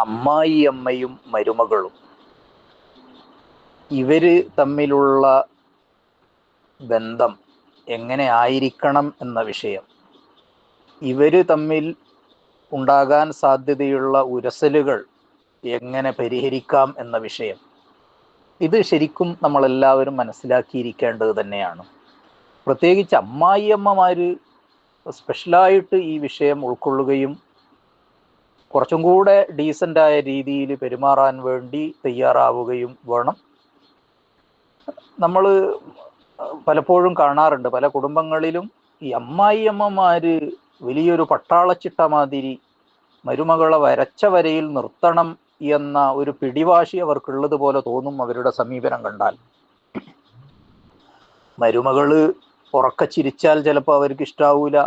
അമ്മായിയമ്മയും മരുമകളും ഇവര് തമ്മിലുള്ള ബന്ധം എങ്ങനെ ആയിരിക്കണം എന്ന വിഷയം, ഇവര് തമ്മിൽ ഉണ്ടാകാൻ സാധ്യതയുള്ള ഉരസലുകൾ എങ്ങനെ പരിഹരിക്കാം എന്ന വിഷയം, ഇത് ശരിക്കും നമ്മളെല്ലാവരും മനസ്സിലാക്കിയിരിക്കേണ്ടത് തന്നെയാണ്. പ്രത്യേകിച്ച് അമ്മായിയമ്മമാര് സ്പെഷ്യലായിട്ട് ഈ വിഷയം ഉൾക്കൊള്ളുകയും കുറച്ചും കൂടെ ഡീസൻ്റായ രീതിയിൽ പെരുമാറാൻ വേണ്ടി തയ്യാറാവുകയും വേണം. നമ്മൾ പലപ്പോഴും കാണാറുണ്ട് പല കുടുംബങ്ങളിലും ഈ അമ്മായിയമ്മമാര് വലിയൊരു പട്ടാളച്ചിട്ട മാതിരി മരുമകളെ വരച്ച വരയിൽ നിർത്തണം എന്ന ഒരു പിടിവാശി അവർക്കുള്ളത് പോലെ തോന്നും അവരുടെ സമീപനം കണ്ടാൽ. മരുമകള് ഉറക്ക ചിരിച്ചാൽ ചിലപ്പോൾ അവർക്ക് ഇഷ്ടാവൂല,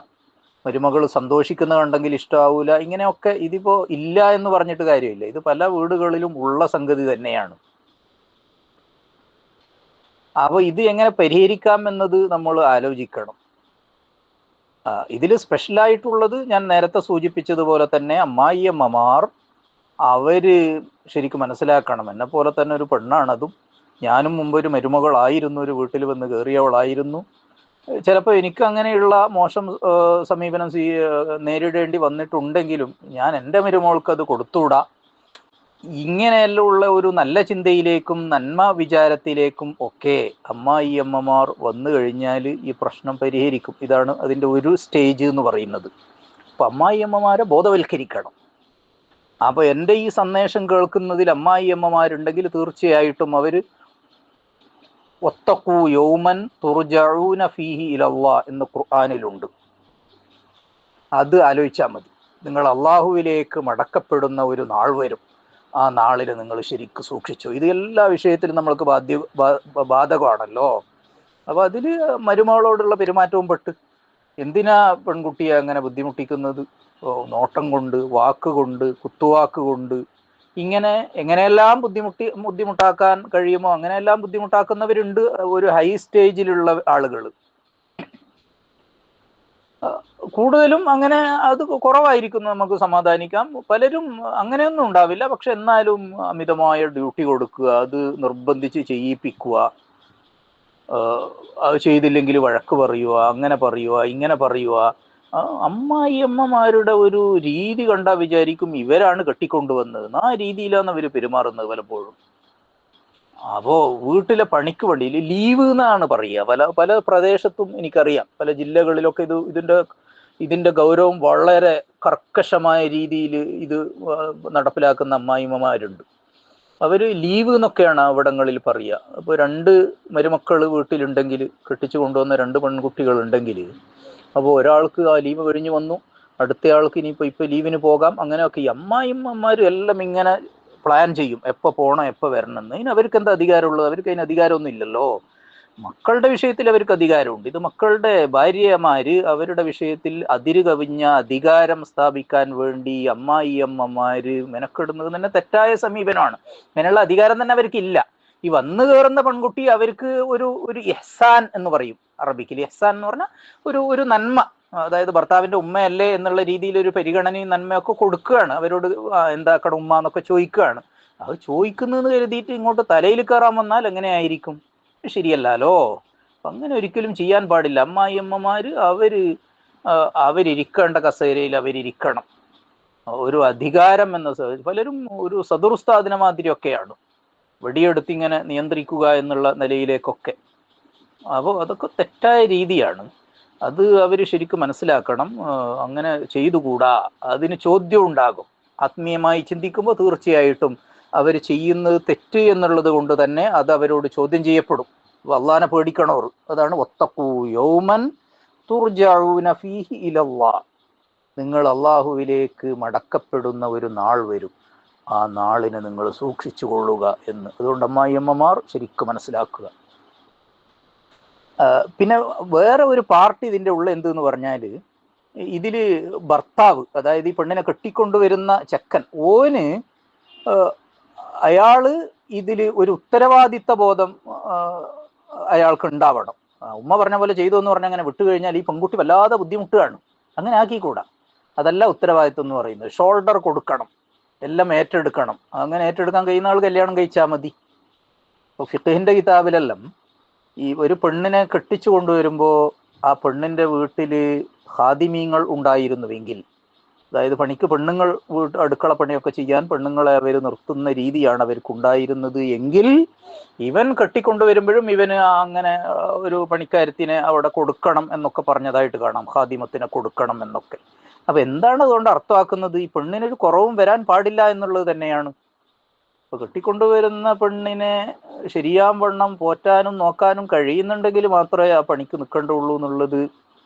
മരുമകൾ സന്തോഷിക്കുന്ന കണ്ടെങ്കിൽ ഇഷ്ടാവൂല. ഇങ്ങനെയൊക്കെ ഇതിപ്പോ ഇല്ല എന്ന് പറഞ്ഞിട്ട് കാര്യമില്ല, ഇത് പല വീടുകളിലും ഉള്ള സംഗതി തന്നെയാണ്. അപ്പൊ ഇത് എങ്ങനെ പരിഹരിക്കാം എന്നത് നമ്മൾ ആലോചിക്കണം. ഇതിൽ സ്പെഷ്യലായിട്ടുള്ളത് ഞാൻ നേരത്തെ സൂചിപ്പിച്ചതുപോലെ തന്നെ അമ്മായിയമ്മമാർ അവര് ശരിക്കും മനസ്സിലാക്കണം. എന്നെ പോലെ തന്നെ ഒരു പെണ്ണാണതും. ഞാനും മുമ്പ് ഒരു മരുമകളായിരുന്നു, ഒരു വീട്ടിൽ വന്ന് കയറിയവളായിരുന്നു. ചിലപ്പോൾ എനിക്ക് അങ്ങനെയുള്ള മോശം സമീപനം നേരിടേണ്ടി വന്നിട്ടുണ്ടെങ്കിലും ഞാൻ എൻ്റെ മരുമകൾക്ക് അത് കൊടുത്തുകൂടാ. ഇങ്ങനെയെല്ലാം ഉള്ള ഒരു നല്ല ചിന്തയിലേക്കും നന്മ വിചാരത്തിലേക്കും ഒക്കെ അമ്മായിയമ്മമാർ വന്നു കഴിഞ്ഞാൽ ഈ പ്രശ്നം പരിഹരിക്കും. ഇതാണ് അതിൻ്റെ ഒരു സ്റ്റേജ് എന്ന് പറയുന്നത്. അപ്പം അമ്മായിയമ്മമാരെ ബോധവൽക്കരിക്കണം. അപ്പോൾ എൻ്റെ ഈ സന്ദേശം കേൾക്കുന്നതിൽ അമ്മായിയമ്മമാരുണ്ടെങ്കിൽ തീർച്ചയായിട്ടും അവർ വത്തഖൂ യൗമൻ തുർജഊന ഫീഹി ഇലല്ലാഹ് എന്ന് ഖുർആനിലുണ്ട്. അത് ആലോചിച്ചാൽ മതി. നിങ്ങൾ അള്ളാഹുവിലേക്ക് മടക്കപ്പെടുന്ന ഒരു നാൾ വരും, ആ നാളിൽ നിങ്ങൾ ശരിക്കും സൂക്ഷിച്ചു. ഇത് എല്ലാ വിഷയത്തിലും നമ്മൾക്ക് ബാധകമാണല്ലോ. അപ്പോൾ അതിൽ മരുമകളോടുള്ള പെരുമാറ്റവും പെട്ട് എന്തിനാ പെൺകുട്ടിയെ അങ്ങനെ ബുദ്ധിമുട്ടിക്കുന്നത്? നോട്ടം കൊണ്ട്, വാക്കുകൊണ്ട്, കുത്തുവാക്ക് കൊണ്ട്, ഇങ്ങനെ എങ്ങനെയെല്ലാം ബുദ്ധിമുട്ടാക്കാൻ കഴിയുമോ അങ്ങനെയെല്ലാം ബുദ്ധിമുട്ടാക്കുന്നവരുണ്ട്. ഒരു ഹൈ സ്റ്റേജിലുള്ള ആളുകൾ കൂടുതലും അങ്ങനെ അത് കുറവായിരിക്കും, നമുക്ക് സമാധാനിക്കാം. പലരും അങ്ങനെയൊന്നും ഉണ്ടാവില്ല. പക്ഷെ എന്നാലും അമിതമായ ഡ്യൂട്ടി കൊടുക്കുക, അത് നിർബന്ധിച്ച് ചെയ്യിപ്പിക്കുക, അത് ചെയ്തില്ലെങ്കിൽ വഴക്ക് പറയുക, അങ്ങനെ പറയുക, ഇങ്ങനെ പറയുക. അമ്മായിയമ്മമാരുടെ ഒരു രീതി കണ്ടാൽ വിചാരിക്കും ഇവരാണ് കെട്ടിക്കൊണ്ടുവന്നത്. ആ രീതിയിലാണ് അവർ പെരുമാറുന്നത് പലപ്പോഴും. അപ്പോൾ വീട്ടിലെ പണിക്ക് വേണ്ടി ലീവ് എന്നാണ് പറയുക. പല പല പ്രദേശത്തും എനിക്കറിയാം, പല ജില്ലകളിലൊക്കെ ഇതിന്റെ ഗൗരവം വളരെ കർക്കശമായ രീതിയിൽ ഇത് നടപ്പിലാക്കുന്ന അമ്മായിമ്മമാരുണ്ട്. അവർ ലീവ് എന്നൊക്കെയാണ് അവിടങ്ങളിൽ പറയുക. അപ്പോൾ 2 മരുമക്കൾ വീട്ടിലുണ്ടെങ്കിൽ, കെട്ടിച്ചു കൊണ്ടുവന്ന 2 പെൺകുട്ടികൾ ഉണ്ടെങ്കിൽ, അപ്പോൾ ഒരാൾക്ക് ആ ലീവ് കഴിഞ്ഞ് വന്നു, അടുത്തയാൾക്ക് ഇനിയിപ്പോൾ ലീവിന് പോകാം. അങ്ങനെയൊക്കെ ഈ അമ്മായിമ്മമാരും എല്ലാം ഇങ്ങനെ പ്ലാൻ ചെയ്യും എപ്പോൾ പോകണം എപ്പോൾ വരണം എന്ന്. അതിന് അവർക്ക് എന്താ അധികാരമുള്ളത്? അവർക്ക് അതിന് അധികാരമൊന്നും ഇല്ലല്ലോ. മക്കളുടെ വിഷയത്തിൽ അവർക്ക് അധികാരമുണ്ട്. ഇത് മക്കളുടെ ഭാര്യമാര് അവരുടെ വിഷയത്തിൽ അതിര് കവിഞ്ഞ അധികാരം സ്ഥാപിക്കാൻ വേണ്ടി അമ്മായിയമ്മമാര് മെനക്കെടുന്നത് തന്നെ തെറ്റായ സമീപനമാണ്. അങ്ങനെയുള്ള അധികാരം തന്നെ അവർക്കില്ല. ഈ വന്നു കയറുന്ന പെൺകുട്ടി അവർക്ക് ഒരു ഇഹ്സാൻ എന്ന് പറയും അറബിക്കിൽ. ഇഹ്സാൻ എന്ന് പറഞ്ഞാൽ ഒരു നന്മ, അതായത് ഭർത്താവിന്റെ ഉമ്മയല്ലേ എന്നുള്ള രീതിയിൽ ഒരു പരിഗണനയും നന്മയൊക്കെ കൊടുക്കുകയാണ്. അവരോട് എന്താക്കണം ഉമ്മ എന്നൊക്കെ ചോദിക്കുകയാണ്. അത് ചോദിക്കുന്നതെന്ന് കരുതിയിട്ട് ഇങ്ങോട്ട് തലയിൽ കയറാൻ വന്നാൽ എങ്ങനെയായിരിക്കും? ശരിയല്ലോ. അങ്ങനെ ഒരിക്കലും ചെയ്യാൻ പാടില്ല. അമ്മായിയമ്മമാര് അവരിരിക്കേണ്ട കസേരയിൽ അവരിയ്ക്കണം. ഒരു അധികാരം എന്ന പലരും ഒരു സദുർസ്താദിനെ മാതിരിയൊക്കെയാണ്, വെടിയെടുത്ത് ഇങ്ങനെ നിയന്ത്രിക്കുക എന്നുള്ള നിലയിലേക്കൊക്കെ. അപ്പോൾ അതൊക്കെ തെറ്റായ രീതിയാണ്. അത് അവർ ശരിക്കും മനസ്സിലാക്കണം. അങ്ങനെ ചെയ്തുകൂടാ. അതിന് ചോദ്യം ഉണ്ടാകും. ആത്മീയമായി ചിന്തിക്കുമ്പോൾ തീർച്ചയായിട്ടും അവർ ചെയ്യുന്നത് തെറ്റ് എന്നുള്ളത് കൊണ്ട് തന്നെ അത് അവരോട് ചോദ്യം ചെയ്യപ്പെടും. അള്ളാനെ പേടിക്കണവർ. അതാണ് വത്തഖൂ യൗമൻ തുർജഊന ഫീഹി ഇലല്ലാഹ്. നിങ്ങൾ അള്ളാഹുവിലേക്ക് മടക്കപ്പെടുന്ന ഒരു നാൾ വരും, ആ നാളിനെ നിങ്ങൾ സൂക്ഷിച്ചു കൊള്ളുക എന്ന്. അതുകൊണ്ട് അമ്മായിയമ്മമാർ ശരിക്കും മനസ്സിലാക്കുക. പിന്നെ വേറെ ഒരു പാർട്ടി ഇതിൻ്റെ ഉള്ള എന്തെന്ന് പറഞ്ഞാൽ, ഇതിൽ ഭർത്താവ്, അതായത് ഈ പെണ്ണിനെ കെട്ടിക്കൊണ്ടുവരുന്ന ചെക്കൻ, അയാള് ഇതിൽ ഒരു ഉത്തരവാദിത്ത ബോധം അയാൾക്ക് ഉണ്ടാവണം. ഉമ്മ പറഞ്ഞ പോലെ ചെയ്തു എന്ന് പറഞ്ഞാൽ അങ്ങനെ വിട്ടുകഴിഞ്ഞാൽ ഈ പെൺകുട്ടി വല്ലാതെ ബുദ്ധിമുട്ടുകയാണ്. അങ്ങനെ ആക്കിക്കൂടാ. അതല്ല ഉത്തരവാദിത്വം എന്ന് പറയുന്നത്. ഷോൾഡർ കൊടുക്കണം. എല്ലാം ഏറ്റെടുക്കണം. അങ്ങനെ ഏറ്റെടുക്കാൻ കഴിയുന്ന ആൾ കല്യാണം കഴിച്ചാൽ മതി. ഇപ്പോൾ ഫിഖഹിൻ്റെ കിതാബിലെല്ലാം ഈ ഒരു പെണ്ണിനെ കെട്ടിച്ചു കൊണ്ടുവരുമ്പോൾ ആ പെണ്ണിൻ്റെ വീട്ടിൽ ഖാദിമീങ്ങൾ ഉണ്ടായിരുന്നുവെങ്കിൽ, അതായത് പണിക്ക് പെണ്ണുങ്ങൾ അടുക്കള പണിയൊക്കെ ചെയ്യാൻ പെണ്ണുങ്ങളെ അവർ നിർത്തുന്ന രീതിയാണ് അവർക്കുണ്ടായിരുന്നത് എങ്കിൽ ഇവൻ കെട്ടിക്കൊണ്ടുവരുമ്പോഴും ഇവന് അങ്ങനെ ഒരു പണിക്കാരത്തിനെ അവിടെ കൊടുക്കണം എന്നൊക്കെ പറഞ്ഞതായിട്ട് കാണാം, ഖാദിമത്തിനെ കൊടുക്കണം എന്നൊക്കെ. അപ്പം എന്താണ് അതുകൊണ്ട് അർത്ഥമാക്കുന്നത്? ഈ പെണ്ണിനൊരു കുറവും വരാൻ പാടില്ല എന്നുള്ളത് തന്നെയാണ്. അപ്പോൾ കെട്ടിക്കൊണ്ടുവരുന്ന പെണ്ണിനെ ശരിയാവണ്ണം പോറ്റാനും നോക്കാനും കഴിയുന്നുണ്ടെങ്കിൽ മാത്രമേ ആ പണിക്ക് നിൽക്കേണ്ടുള്ളൂ എന്നുള്ളത്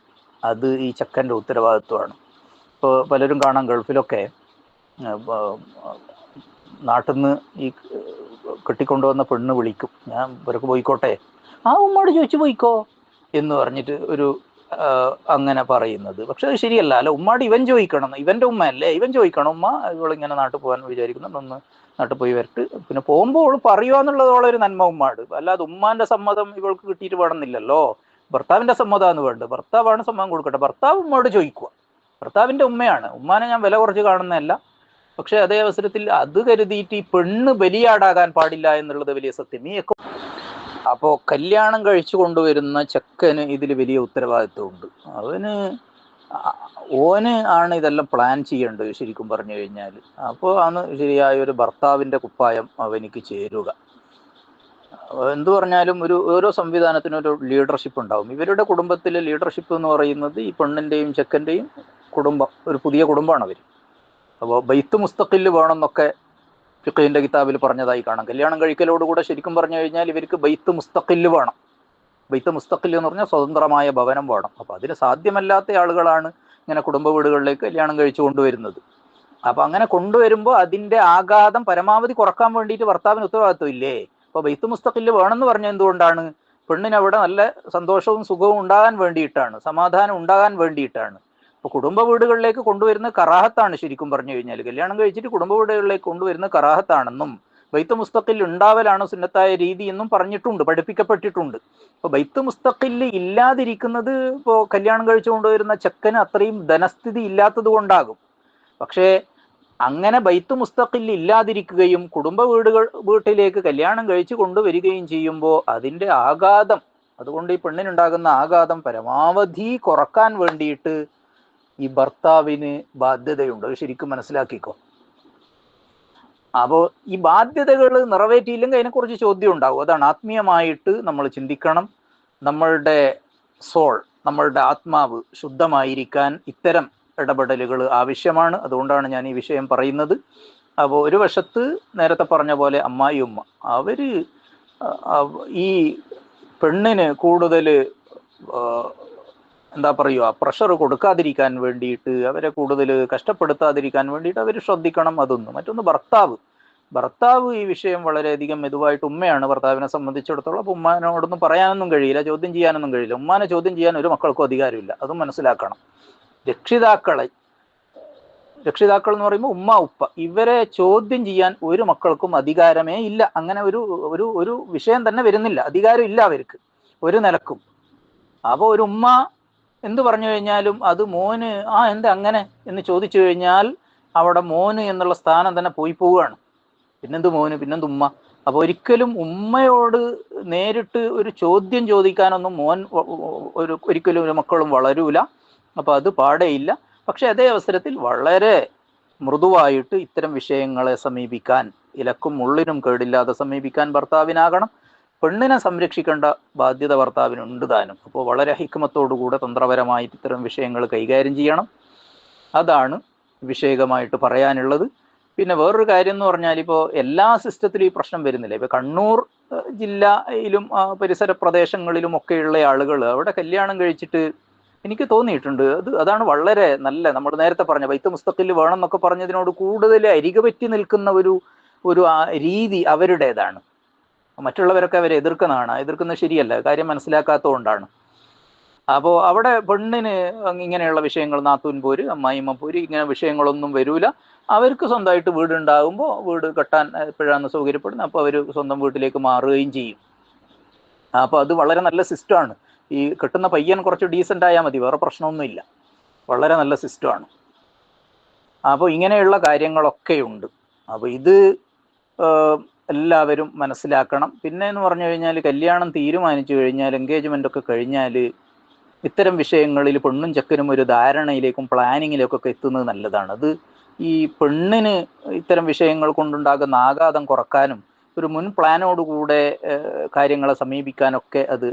അത് ഈ ചെക്കൻ്റെ ഉത്തരവാദിത്വമാണ്. ഇപ്പോൾ പലരും കാണാം ഗൾഫിലൊക്കെ നാട്ടിൽ നിന്ന് ഈ കെട്ടിക്കൊണ്ടുവന്ന പെണ്ണ് വിളിക്കും, ഞാൻ ഇവരൊക്കെ പോയിക്കോട്ടെ, ആ ഉമ്മയോട് ചോദിച്ചു പോയിക്കോ എന്ന് പറഞ്ഞിട്ട് ഒരു അങ്ങനെ പറയുന്നത്. പക്ഷെ അത് ശരിയല്ല. അല്ല, ഉമ്മാട് ഇവൻ ചോദിക്കണം, ഇവൻ്റെ ഉമ്മയല്ലേ, ഇവൻ ചോദിക്കണം, ഉമ്മ ഇവളിങ്ങനെ നാട്ടിൽ പോകാൻ വിചാരിക്കുന്നു, ഒന്ന് നാട്ടിൽ പോയി വരട്ട്, പിന്നെ പോകുമ്പോൾ അവൾ പറയുക എന്നുള്ളതോളം ഒരു നന്മ ഉമ്മാട്. അല്ലാതെ ഉമ്മാൻ്റെ സമ്മതം ഇവൾക്ക് കിട്ടിയിട്ട് വേണമെന്നില്ലല്ലോ, ഭർത്താവിൻ്റെ സമ്മതമാണ് വേണ്ടത്. ഭർത്താവാണ് സമ്മതം കൊടുക്കട്ടെ, ഭർത്താവ് ഉമ്മയോട് ചോദിക്കുക. ഭർത്താവിൻ്റെ ഉമ്മയാണ്, ഉമ്മാനെ ഞാൻ വില കുറച്ച് കാണുന്നതല്ല. പക്ഷെ അതേ അവസരത്തിൽ അത് കരുതിയിട്ട് ഈ പെണ്ണ് ബലിയാടാകാൻ പാടില്ല എന്നുള്ളത് വലിയ സത്യം. ഈ അപ്പോൾ കല്യാണം കഴിച്ചു കൊണ്ടുവരുന്ന ചെക്കന് ഇതിൽ വലിയ ഉത്തരവാദിത്വമുണ്ട്. ഓന് ആണ് ഇതെല്ലാം പ്ലാൻ ചെയ്യേണ്ടത് ശരിക്കും പറഞ്ഞു കഴിഞ്ഞാൽ. അപ്പോൾ ആണ് ശരിയായ ഒരു ഭർത്താവിൻ്റെ കുപ്പായം അവനിക്ക് ചേരുക. എന്തു പറഞ്ഞാലും ഓരോ സംവിധാനത്തിനും ഒരു ലീഡർഷിപ്പ് ഉണ്ടാവും. ഇവരുടെ കുടുംബത്തിലെ ലീഡർഷിപ്പ് എന്ന് പറയുന്നത് ഈ പെണ്ണിൻ്റെയും ചെക്കൻ്റെയും കുടുംബം, ഒരു പുതിയ കുടുംബമാണ് അവർ. അപ്പോൾ ബൈത്ത് മുസ്തഖിൽ വേണമെന്നൊക്കെ ഫിഖഹിൻ്റെ കിതാബിൽ പറഞ്ഞതായി കാണാം. കല്യാണം കഴിക്കലോടുകൂടെ ശരിക്കും പറഞ്ഞു കഴിഞ്ഞാൽ ഇവർക്ക് ബൈത്ത് മുസ്തഖിൽ വേണം. ബൈത്ത് മുസ്തഖിൽ എന്ന് പറഞ്ഞാൽ സ്വതന്ത്രമായ ഭവനം വേണം. അപ്പോൾ അതിന് സാധ്യമല്ലാത്ത ആളുകളാണ് ഇങ്ങനെ കുടുംബ വീടുകളിലേക്ക് കല്യാണം കഴിച്ചു കൊണ്ടുവരുന്നത്. അപ്പോൾ അങ്ങനെ കൊണ്ടുവരുമ്പോൾ അതിൻ്റെ ആഘാതം പരമാവധി കുറക്കാൻ വേണ്ടിയിട്ട് ഭർത്താവിന് ഉത്തരവാദിത്വം ഇല്ലേ? അപ്പോൾ ബൈത്ത് മുസ്തഖിൽ വേണമെന്ന് പറഞ്ഞാൽ എന്തുകൊണ്ടാണ്? പെണ്ണിനവിടെ നല്ല സന്തോഷവും സുഖവും ഉണ്ടാകാൻ വേണ്ടിയിട്ടാണ്, സമാധാനം ഉണ്ടാകാൻ വേണ്ടിയിട്ടാണ്. അപ്പോൾ കുടുംബ വീടുകളിലേക്ക് കൊണ്ടുവരുന്ന കറാഹത്താണ് ശരിക്കും പറഞ്ഞു കഴിഞ്ഞാൽ. കല്യാണം കഴിച്ചിട്ട് കുടുംബ വീടുകളിലേക്ക് കൊണ്ടുവരുന്ന കറാഹത്താണെന്നും ബൈത്ത് മുസ്തഖിൽ ഉണ്ടാവലാണ് സുന്നത്തായ രീതി എന്നും പറഞ്ഞിട്ടുണ്ട്, പഠിപ്പിക്കപ്പെട്ടിട്ടുണ്ട്. അപ്പോൾ ബൈത്ത് മുസ്തഖിൽ ഇല്ലാതിരിക്കുന്നത് ഇപ്പോൾ കല്യാണം കഴിച്ചു കൊണ്ടുവരുന്ന ചെക്കന് അത്രയും ധനസ്ഥിതി ഇല്ലാത്തത് കൊണ്ടാകും. പക്ഷേ അങ്ങനെ ബൈത്ത് മുസ്തഖിൽ ഇല്ലാതിരിക്കുകയും കുടുംബ വീട്ടിലേക്ക് കല്യാണം കഴിച്ചു കൊണ്ടുവരികയും ചെയ്യുമ്പോൾ അതിൻ്റെ ആഘാതം, അതുകൊണ്ട് ഈ പെണ്ണിനുണ്ടാകുന്ന ആഘാതം പരമാവധി കുറക്കാൻ വേണ്ടിയിട്ട് ഈ ഭർത്താവിന് ബാധ്യതയുണ്ട്. അത് ശരിക്കും മനസ്സിലാക്കിക്കോ. അപ്പോൾ ഈ ബാധ്യതകൾ നിറവേറ്റിയില്ലെങ്കിൽ അതിനെക്കുറിച്ച് ചോദ്യം ഉണ്ടാവും. അതാണ് ആത്മീയമായിട്ട് നമ്മൾ ചിന്തിക്കണം. നമ്മളുടെ സോൾ, നമ്മളുടെ ആത്മാവ് ശുദ്ധമായിരിക്കാൻ ഇത്തരം ഇടപെടലുകൾ ആവശ്യമാണ്. അതുകൊണ്ടാണ് ഞാൻ ഈ വിഷയം പറയുന്നത്. അപ്പോൾ ഒരു വശത്ത് നേരത്തെ പറഞ്ഞ പോലെ അമ്മായി ഉമ്മ, അവർ ഈ പെണ്ണിന് കൂടുതൽ എന്താ പറയുക, പ്രഷർ കൊടുക്കാതിരിക്കാൻ വേണ്ടിയിട്ട്, അവരെ കൂടുതൽ കഷ്ടപ്പെടുത്താതിരിക്കാൻ വേണ്ടിയിട്ട് അവർ ശ്രദ്ധിക്കണം. അതൊന്ന്. മറ്റൊന്ന് ഭർത്താവ് ഈ വിഷയം വളരെയധികം മെതുവായിട്ട്, ഉമ്മയാണ് ഭർത്താവിനെ സംബന്ധിച്ചിടത്തോളം. അപ്പോൾ ഉമ്മാനോടൊന്നും പറയാനൊന്നും കഴിയില്ല, ചോദ്യം ചെയ്യാനൊന്നും കഴിയില്ല. ഉമ്മാനെ ചോദ്യം ചെയ്യാൻ ഒരു മക്കൾക്കും അധികാരമില്ല, അതും മനസ്സിലാക്കണം. രക്ഷിതാക്കൾ എന്ന് പറയുമ്പോൾ ഉമ്മ ഉപ്പ, ഇവരെ ചോദ്യം ചെയ്യാൻ ഒരു മക്കൾക്കും അധികാരമേ ഇല്ല. അങ്ങനെ ഒരു വിഷയം തന്നെ വരുന്നില്ല, അധികാരം ഇല്ല അവർക്ക് ഒരു നിലക്കും. അപ്പോൾ ഒരു ഉമ്മ എന്ത് പറഞ്ഞു കഴിഞ്ഞാലും അത് മോന് എന്താ അങ്ങനെ എന്ന് ചോദിച്ചു കഴിഞ്ഞാൽ അവിടെ മോന് എന്നുള്ള സ്ഥാനം തന്നെ പോവുകയാണ്. പിന്നെന്ത് മോന്, പിന്നെന്ത് ഉമ്മ. അപ്പോൾ ഒരിക്കലും ഉമ്മയോട് നേരിട്ട് ഒരു ചോദ്യം ചോദിക്കാനൊന്നും ഒരിക്കലും ഒരു മക്കളും വളരൂല. അപ്പോൾ അത് പാടേയില്ല. പക്ഷെ അതേ അവസരത്തിൽ വളരെ മൃദുവായിട്ട് ഇത്തരം വിഷയങ്ങളെ സമീപിക്കാൻ, ഇലക്കും ഉള്ളിനും കേടില്ലാതെ സമീപിക്കാൻ ഭർത്താവിനാകണം. പെണ്ണിനെ സംരക്ഷിക്കേണ്ട ബാധ്യത ഭർത്താവിനുണ്ട് താനും. അപ്പോൾ വളരെ ഹിക്മത്തോടുകൂടെ തന്ത്രപരമായിട്ട് ഇത്തരം വിഷയങ്ങൾ കൈകാര്യം ചെയ്യണം. അതാണ് വിഷയകമായിട്ട് പറയാനുള്ളത്. പിന്നെ വേറൊരു കാര്യം എന്ന് പറഞ്ഞാൽ, ഇപ്പോൾ എല്ലാ സിസ്റ്റത്തിലും ഈ പ്രശ്നം വരുന്നില്ല. ഇപ്പോൾ കണ്ണൂർ ജില്ലയിലും പരിസര പ്രദേശങ്ങളിലും ഒക്കെയുള്ള ആളുകൾ അവിടെ കല്യാണം കഴിച്ചിട്ട് എനിക്ക് തോന്നിയിട്ടുണ്ട് അതാണ് വളരെ നല്ല, നമ്മൾ നേരത്തെ പറഞ്ഞ ബൈത്ത് മുസ്തഖിൽ വേണം എന്നൊക്കെ പറഞ്ഞതിനോട് കൂടുതൽ അരികെ പറ്റി നിൽക്കുന്ന ഒരു രീതി അവരുടേതാണ്. മറ്റുള്ളവരൊക്കെ അവരെ എതിർക്കുന്നത് ശരിയല്ല, കാര്യം മനസ്സിലാക്കാത്തതുകൊണ്ടാണ്. അപ്പോൾ അവിടെ പെണ്ണിന് ഇങ്ങനെയുള്ള വിഷയങ്ങൾ, നാത്തൂൻ പോര്, അമ്മായിമ്മ പോര്, ഇങ്ങനെ വിഷയങ്ങളൊന്നും വരൂല. അവർക്ക് സ്വന്തമായിട്ട് വീടുണ്ടാകുമ്പോൾ വീട് കെട്ടാൻ എപ്പോഴാണ് സൗകര്യപ്പെടുന്നത് അപ്പോൾ അവർ സ്വന്തം വീട്ടിലേക്ക് മാറുകയും ചെയ്യും. അപ്പോൾ അത് വളരെ നല്ല സിസ്റ്റമാണ്. ഈ കെട്ടുന്ന പയ്യൻ കുറച്ച് ഡീസൻ്റ് ആയാൽ മതി, വേറെ പ്രശ്നമൊന്നുമില്ല. വളരെ നല്ല സിസ്റ്റമാണ്. അപ്പോൾ ഇങ്ങനെയുള്ള കാര്യങ്ങളൊക്കെയുണ്ട്. അപ്പോൾ ഇത് എല്ലാവരും മനസ്സിലാക്കണം. പിന്നെ എന്ന് പറഞ്ഞു കഴിഞ്ഞാൽ കല്യാണം തീരുമാനിച്ചു കഴിഞ്ഞാൽ, എൻഗേജ്മെൻ്റ് ഒക്കെ കഴിഞ്ഞാൽ ഇത്തരം വിഷയങ്ങളിൽ പെണ്ണും ചെക്കനും ഒരു ധാരണയിലേക്കും പ്ലാനിങ്ങിലേക്കൊക്കെ എത്തുന്നത് നല്ലതാണ്. അത് ഈ പെണ്ണിന് ഇത്തരം വിഷയങ്ങൾ കൊണ്ടുണ്ടാകുന്ന ആഘാതം കുറക്കാനും ഒരു മുൻ പ്ലാനോടുകൂടെ കാര്യങ്ങളെ സമീപിക്കാനൊക്കെ അത്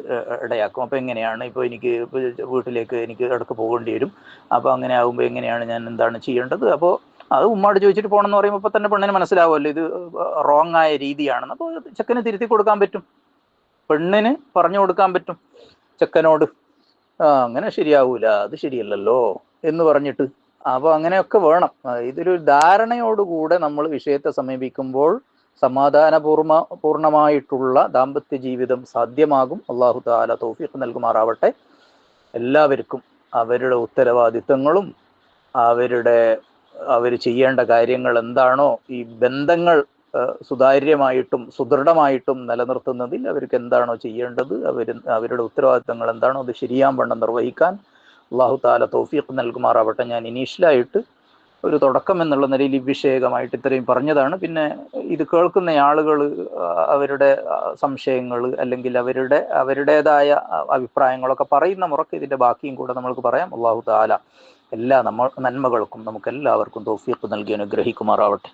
ഇടയാക്കും. അപ്പോൾ എങ്ങനെയാണ്, ഇപ്പോൾ എനിക്ക് വീട്ടിലേക്ക് എനിക്ക് ഇടയ്ക്ക് പോകേണ്ടി വരും, അപ്പോൾ അങ്ങനെ ആകുമ്പോൾ എങ്ങനെയാണ്, ഞാൻ എന്താണ് ചെയ്യേണ്ടത്, അപ്പോൾ അത് ഉമ്മാട് ചോദിച്ചിട്ട് പോകണമെന്ന് പറയുമ്പോൾ ഇപ്പോൾ തന്നെ പെണ്ണിന് മനസ്സിലാവുമല്ലോ ഇത് റോങ് ആയ രീതിയാണെന്ന്. അപ്പോൾ ചെക്കന് തിരുത്തി കൊടുക്കാൻ പറ്റും, പെണ്ണിന് പറഞ്ഞു കൊടുക്കാൻ പറ്റും ചെക്കനോട്, അങ്ങനെ ശരിയാവൂല, അത് ശരിയല്ലല്ലോ എന്ന് പറഞ്ഞിട്ട്. അപ്പോൾ അങ്ങനെയൊക്കെ വേണം. ഇതൊരു ധാരണയോടുകൂടെ നമ്മൾ വിഷയത്തെ സമീപിക്കുമ്പോൾ പൂർണ്ണമായിട്ടുള്ള ദാമ്പത്യ ജീവിതം സാധ്യമാകും. അള്ളാഹു തആല തൗഫീഖ് നൽകുമാറാവട്ടെ. എല്ലാവർക്കും അവരുടെ ഉത്തരവാദിത്തങ്ങളും അവർ ചെയ്യേണ്ട കാര്യങ്ങൾ എന്താണോ, ഈ ബന്ധങ്ങൾ സുതാര്യമായിട്ടും സുദൃഢമായിട്ടും നിലനിർത്തുന്നതിൽ അവർക്ക് എന്താണോ ചെയ്യേണ്ടത്, അവരുടെ ഉത്തരവാദിത്തങ്ങൾ എന്താണോ അത് ശരിയാവണ്ണം നിർവഹിക്കാൻ അള്ളാഹു തആല തൗഫീഖ് നൽകുമാറാവട്ടെ. ഞാൻ ഇനീഷ്യലായിട്ട് ഒരു തുടക്കം എന്നുള്ള നിലയിൽ ഈ വിഷയകമായിട്ട് ഇത്രയും പറഞ്ഞതാണ്. പിന്നെ ഇത് കേൾക്കുന്ന ആളുകൾ അവരുടെ സംശയങ്ങൾ അല്ലെങ്കിൽ അവരുടേതായ അഭിപ്രായങ്ങളൊക്കെ പറയുന്ന മുറക്ക് ഇതിൻ്റെ ബാക്കിയും കൂടെ നമ്മൾക്ക് പറയാം. അള്ളാഹു തആല എല്ലാ നന്മകൾക്കും നമുക്ക് എല്ലാവർക്കും തൗഫീഖ് നൽകി അനുഗ്രഹിക്കുമാറാവട്ടെ.